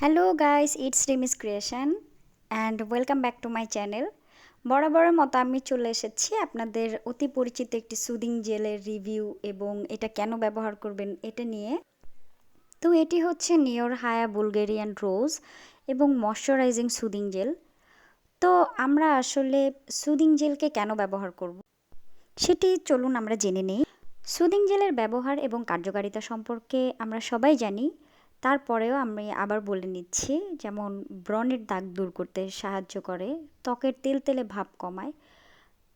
Hello guys, it's রিমিস creation and welcome back to my channel. বরাবরের মতো আমি চলে এসেছি আপনাদের অতি পরিচিত একটি সুদিং জেলের রিভিউ এবং এটা কেন ব্যবহার করবেন এটা নিয়ে। তো এটি হচ্ছে নিওর হায়া বুলগেরিয়ান রোজ এবং ময়শ্চারাইজিং সুদিং জেল। তো আমরা আসলে সুদিং জেলকে কেন ব্যবহার করব সেটি চলুন আমরা জেনে নিই। সুদিং জেলের ব্যবহার এবং কার্যকারিতা সম্পর্কে আমরা সবাই জানি, তারপরেও আমি আবার বলে নিচ্ছি। যেমন ব্রণের দাগ দূর করতে সাহায্য করে, ত্বকের তেলতেলে ভাব কমায়,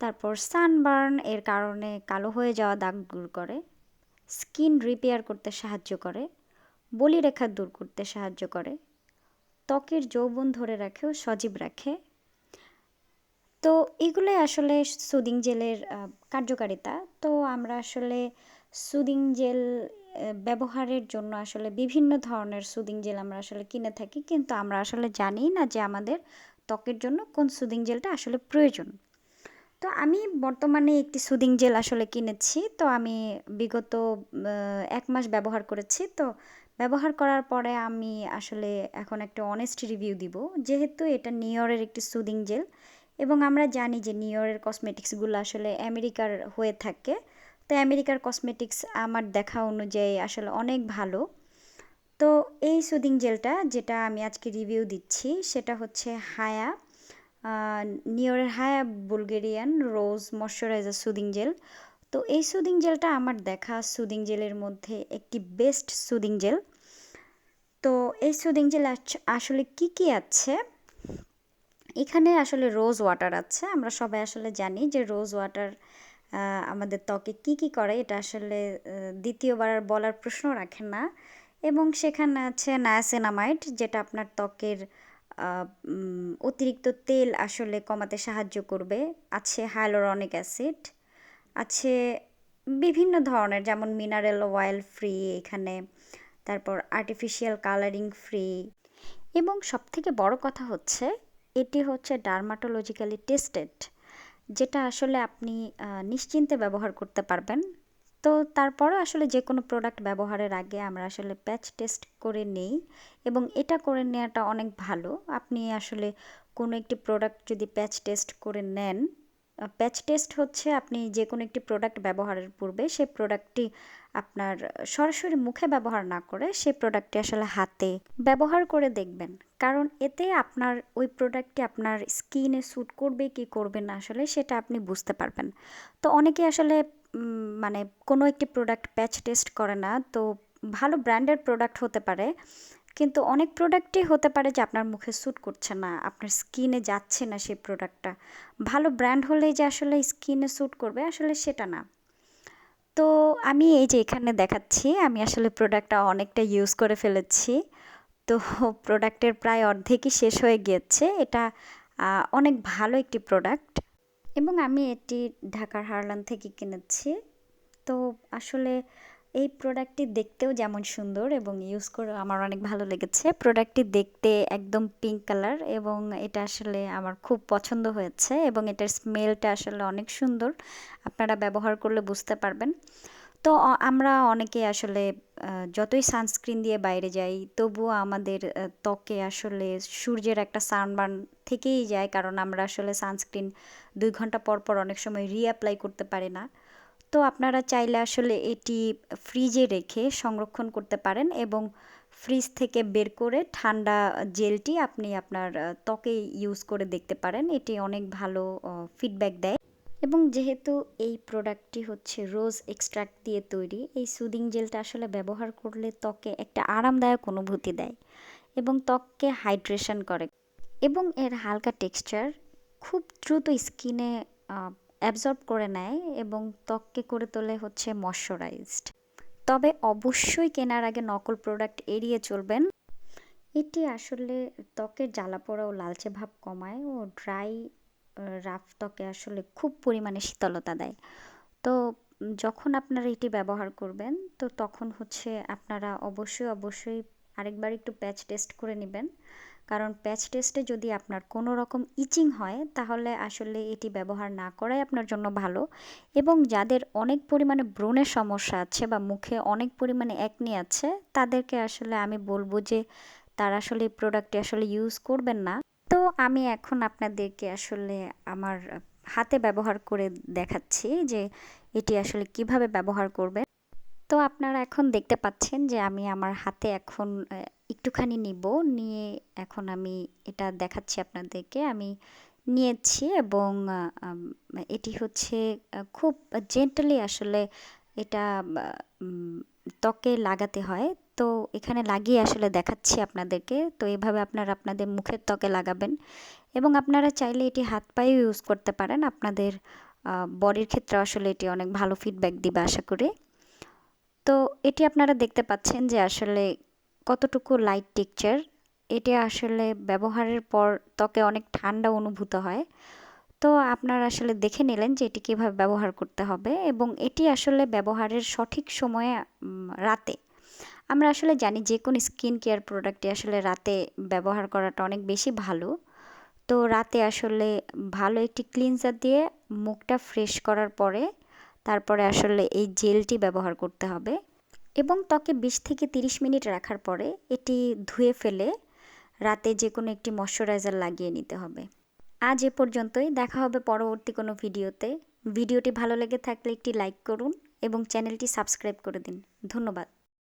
তারপর সানবার্ন এর কারণে কালো হয়ে যাওয়া দাগ দূর করে, স্কিন রিপেয়ার করতে সাহায্য করে, বলিরেখা দূর করতে সাহায্য করে, ত্বকের যৌবন ধরে রাখে ও সজীব রাখে। তো এগুলোই আসলে সুদিং জেলের কার্যকারিতা। তো আমরা আসলে সুদিং জেল ব্যবহারের জন্য আসলে বিভিন্ন ধরনের সুদিং জেল আমরা আসলে কিনে থাকি, কিন্তু আমরা আসলে জানি না যে আমাদের ত্বকের জন্য কোন সুদিং জেলটা আসলে প্রয়োজন। তো আমি বর্তমানে একটি সুদিং জেল আসলে কিনেছি। তো আমি বিগত ১ মাস ব্যবহার করেছি। তো ব্যবহার করার পরে আমি আসলে এখন একটা অনেস্ট রিভিউ দিব। যেহেতু এটা নিওরের একটি সুদিং জেল এবং আমরা জানি যে নিওরের কসমেটিক্সগুলো আসলে আমেরিকার হয়ে থাকে। তো আমেরিকার কসমেটিক্স আমার দেখা অনুযায়ী আসলে অনেক ভালো। তো এই সুদিং জেলটা যেটা আমি আজকে রিভিউ দিচ্ছি সেটা হচ্ছে হায়া, নিওরের হায়া বুলগেরিয়ান রোজ ময়শ্চারাইজার সুদিং জেল। তো এই সুদিং জেলটা আমার দেখা সুদিং জেলের মধ্যে একটি বেস্ট সুদিং জেল। তো এই সুদিং জেল আসলে কি কি আছে, এখানে আসলে রোজ ওয়াটার আছে। আমরা সবাই আসলে জানি যে রোজ ওয়াটার আমাদের ত্বকে কি কি করে, এটা আসলে দ্বিতীয়বার আর বলার প্রশ্ন রাখে না। এবং সেখানে আছে নায়াসিনামাইড, যেটা আপনার ত্বকের অতিরিক্ত তেল আসলে কমাতে সাহায্য করবে। আছে হায়ালুরনিক অ্যাসিড, আছে বিভিন্ন ধরনের, যেমন মিনারেল অয়েল ফ্রি এখানে, তারপর আর্টিফিশিয়াল কালারিং ফ্রি, এবং সবথেকে বড় কথা হচ্ছে এটি হচ্ছে ডার্মাটোলজিক্যালি টেস্টেড, যেটা আসলে আপনি নিশ্চিন্তে ব্যবহার করতে পারবেন। তো তারপরও আসলে যে কোনো প্রোডাক্ট ব্যবহারের আগে আমরা আসলে প্যাচ টেস্ট করে নেই এবং এটা করে নেওয়াটা অনেক ভালো। আপনি আসলে কোনো একটি প্রোডাক্ট যদি প্যাচ টেস্ট করে নেন, প্যাচ টেস্ট হচ্ছে আপনি যে কোনো একটি প্রোডাক্ট ব্যবহারের পূর্বে সেই প্রোডাক্টটি আপনার সরাসরি মুখে ব্যবহার না করে সেই প্রোডাক্টটি আসলে হাতে ব্যবহার করে দেখবেন। কারণ এতে আপনার ওই প্রোডাক্টটি আপনার স্কিনে স্যুট করবে কি করবে না আসলে সেটা আপনি বুঝতে পারবেন। তো অনেকে আসলে মানে কোনো একটি প্রোডাক্ট প্যাচ টেস্ট করে না। তো ভালো ব্র্যান্ডের প্রোডাক্ট হতে পারে, কিন্তু অনেক প্রোডাক্টই হতে পারে যে আপনার মুখে স্যুট করছে না, আপনার স্কিনে যাচ্ছে না সেই প্রোডাক্টটা। ভালো ব্র্যান্ড হলেই যে আসলে স্কিনে স্যুট করবে আসলে সেটা না। তো আমি এই যে এখানে দেখাচ্ছি, আমি আসলে প্রোডাক্টটা অনেকটা ইউজ করে ফেলেছি। তো প্রোডাক্টের প্রায় অর্ধেকই শেষ হয়ে গিয়েছে। এটা অনেক ভালো একটি প্রোডাক্ট এবং আমি এটি ঢাকার হারলান থেকে কিনেছি। তো আসলে এই প্রোডাক্টটি দেখতেও যেমন সুন্দর এবং ইউজ করে আমার অনেক ভালো লেগেছে। প্রোডাক্টটি দেখতে একদম পিঙ্ক কালার এবং এটা আসলে আমার খুব পছন্দ হয়েছে এবং এটার স্মেলটা আসলে অনেক সুন্দর। আপনারা ব্যবহার করলে বুঝতে পারবেন। তো আমরা অনেকে আসলে যতই সানস্ক্রিন দিয়ে বাইরে যাই তবুও আমাদের ত্বকে আসলে সূর্যের একটা সানবার্ন থেকেই যায়, কারণ আমরা আসলে সানস্ক্রিন 2 ঘন্টা পর পর অনেক সময় রিঅ্যাপ্লাই করতে পারি না। তো আপনারা চাইলে আসলে এটি ফ্রিজে রেখে সংরক্ষণ করতে পারেন এবং ফ্রিজ থেকে বের করে ঠান্ডা জেলটি আপনি আপনার ত্বকে ইউজ করে দেখতে পারেন। এটি অনেক ভালো ফিডব্যাক দেয়। এবং যেহেতু এই প্রোডাক্টটি হচ্ছে রোজ এক্সট্রাক্ট দিয়ে তৈরি, এই সুদিং জেলটা আসলে ব্যবহার করলে ত্বকে একটা আরামদায়ক অনুভূতি দেয় এবং ত্বককে হাইড্রেশন করে এবং এর হালকা টেক্সচার খুব দ্রুত স্কিনে অ্যাবজর্ব করে নেয় এবং ত্বককে করে তোলে হচ্ছে ময়শ্চারাইজড। তবে অবশ্যই কেনার আগে নকল প্রোডাক্ট এড়িয়ে চলবেন। এটি আসলে ত্বকের জ্বালাপোড়া ও লালচে ভাব কমায় ও ড্রাই রাফ ত্বকে আসলে খুব পরিমাণে শীতলতা দেয়। তো যখন আপনারা এটি ব্যবহার করবেন তো তখন হচ্ছে আপনারা অবশ্যই আরেকবার একটু প্যাচ টেস্ট করে নেবেন। কারণ প্যাচ টেস্টে যদি আপনার কোনো রকম ইচিং হয় তাহলে আসলে এটি ব্যবহার না করাই আপনার জন্য ভালো। এবং যাদের অনেক পরিমাণে ব্রণের সমস্যা আছে বা মুখে অনেক পরিমাণে একনি আছে তাদেরকে আসলে আমি বলবো যে তারা আসলে এই প্রোডাক্টটি আসলে ইউজ করবেন না। তো আমি এখন আপনাদেরকে আসলে আমার হাতে ব্যবহার করে দেখাচ্ছি যে এটি আসলে কিভাবে ব্যবহার করবেন। তো আপনারা এখন দেখতে পাচ্ছেন যে আমি আমার হাতে এখন একটুখানি নিব, নিয়ে এখন আমি এটা দেখাচ্ছি আপনাদেরকে। আমি নিয়েছি এবং এটি হচ্ছে খুব জেন্টলি আসলে এটা উম, ত্বকে লাগাতে হয়। তো এখানে লাগিয়ে আসলে দেখাচ্ছি আপনাদেরকে। তো এভাবে আপনারা আপনাদের মুখের ত্বকে লাগাবেন এবং আপনারা চাইলে এটি হাত পায়েও ইউজ করতে পারেন। আপনাদের বডির ক্ষেত্রে আসলে এটি অনেক ভালো ফিডব্যাক দিবে আশা করি। তো এটি আপনারা দেখতে পাচ্ছেন যে আসলে কতটুকু লাইট টেক্সচার। এটা আসলে ব্যবহারের পর ত্বকে অনেক ঠান্ডা অনুভূত হয়। তো আপনারা আসলে দেখে নিলেন যে এটি কীভাবে ব্যবহার করতে হবে এবং এটি আসলে ব্যবহারের সঠিক সময়ে রাতে। আমরা আসলে জানি যে কোনো স্কিন কেয়ার প্রোডাক্টই আসলে রাতে ব্যবহার করাটা অনেক বেশি ভালো। তো রাতে আসলে ভালো একটি ক্লিনজার দিয়ে মুখটা ফ্রেশ করার পরে তারপরে আসলে এই জেলটি ব্যবহার করতে হবে এবং ত্বকে 20 থেকে 30 মিনিট রাখার পরে এটি ধুয়ে ফেলে রাতে যে কোনো একটি ময়শ্চারাইজার লাগিয়ে নিতে হবে। আজ এ পর্যন্তই, দেখা হবে পরবর্তী কোনো ভিডিওতে। ভিডিওটি ভালো লেগে থাকলে একটি লাইক করুন এবং চ্যানেলটি সাবস্ক্রাইব করে দিন। ধন্যবাদ।